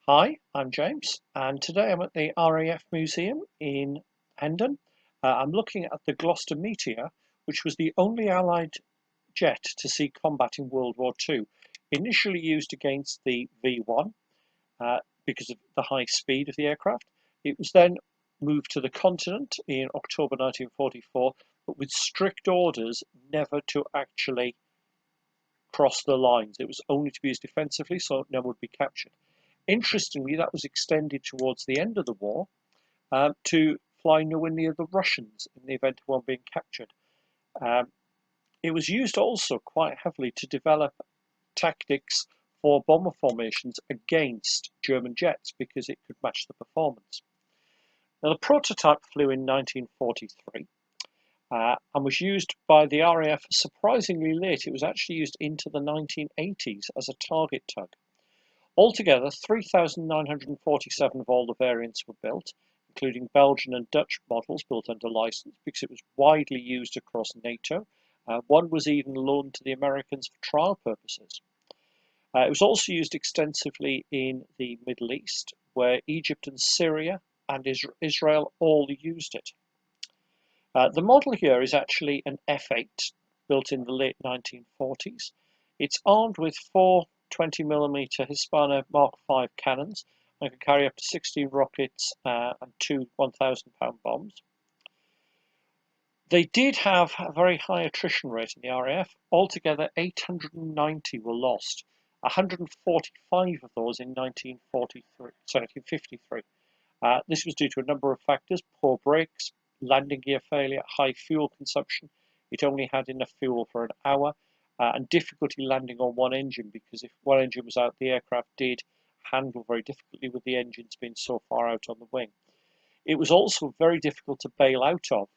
Hi, I'm James, and today I'm at the RAF Museum in Hendon. I'm looking at the Gloucester Meteor, which was the only Allied jet to see combat in World War II. Initially used against the V1 because of the high speed of the aircraft. It was then moved to the continent in October 1944, but with strict orders never to actually cross the lines. It was only to be used defensively, so no one would be captured. Interestingly, that was extended towards the end of the war to fly nowhere near the Russians in the event of one being captured. Um, it was used also quite heavily to develop tactics for bomber formations against German jets because it could match the performance. Now, the prototype flew in 1943 and was used by the RAF surprisingly late. It was actually used into the 1980s as a target tug. Altogether, 3,947 of all the variants were built, including Belgian and Dutch models built under license because it was widely used across NATO. One was even loaned to the Americans for trial purposes. It was also used extensively in the Middle East, where Egypt and Syria and Israel all used it. The model here is actually an F8 built in the late 1940s. It's armed with four 20mm Hispano Mark V cannons and can carry up to 16 rockets and two 1,000-pound bombs. They did have a very high attrition rate in the RAF. Altogether, 890 were lost. 145 of those in 1953. This was due to a number of factors: poor brakes, landing gear failure, high fuel consumption. It only had enough fuel for an hour, and difficulty landing on one engine, because if one engine was out, the aircraft did handle very difficultly with the engines being so far out on the wing. It was also very difficult to bail out of,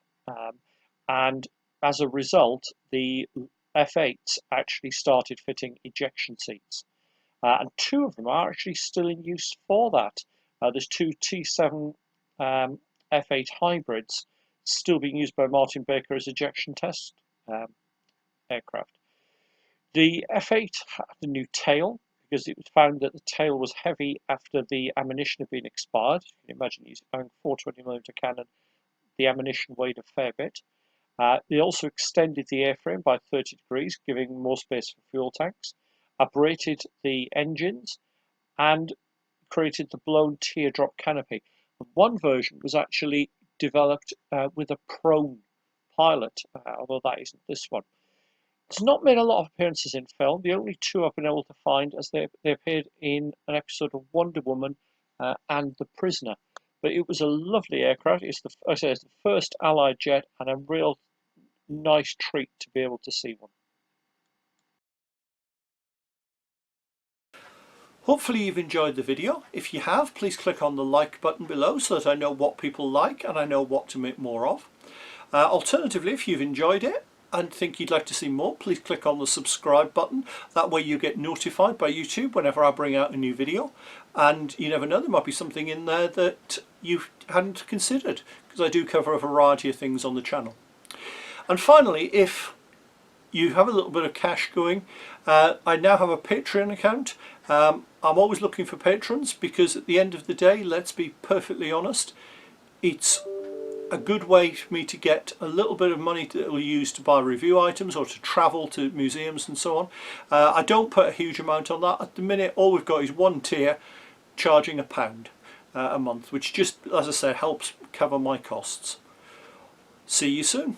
and as a result, the F8s actually started fitting ejection seats. And two of them are actually still in use for that. There's two T7 F8 hybrids still being used by Martin Baker as ejection test aircraft. The F8 had a new tail because it was found that the tail was heavy after the ammunition had been expired. You can imagine using a 420mm cannon, the ammunition weighed a fair bit. They also extended the airframe by 30 degrees, giving more space for fuel tanks, abraded the engines, and created the blown teardrop canopy. One version was actually developed with a prone pilot, although that isn't this one. It's not made a lot of appearances in film. The only two I've been able to find as they appeared in an episode of Wonder Woman and The Prisoner. But it was a lovely aircraft. It's the first Allied jet, and a real nice treat to be able to see one. Hopefully you've enjoyed the video. If you have, please click on the like button below so that I know what people like and I know what to make more of. Alternatively, if you've enjoyed it and think you'd like to see more, please click on the subscribe button. That way you get notified by YouTube whenever I bring out a new video. And you never know, there might be something in there that you hadn't considered, because I do cover a variety of things on the channel. And finally, if you have a little bit of cash going, I now have a Patreon account. I'm always looking for patrons, because at the end of the day, let's be perfectly honest, it's a good way for me to get a little bit of money that will use to buy review items or to travel to museums and so on. I don't put a huge amount on that. At the minute, all we've got is one tier charging £1 a month, which just, as I said, helps cover my costs. See you soon.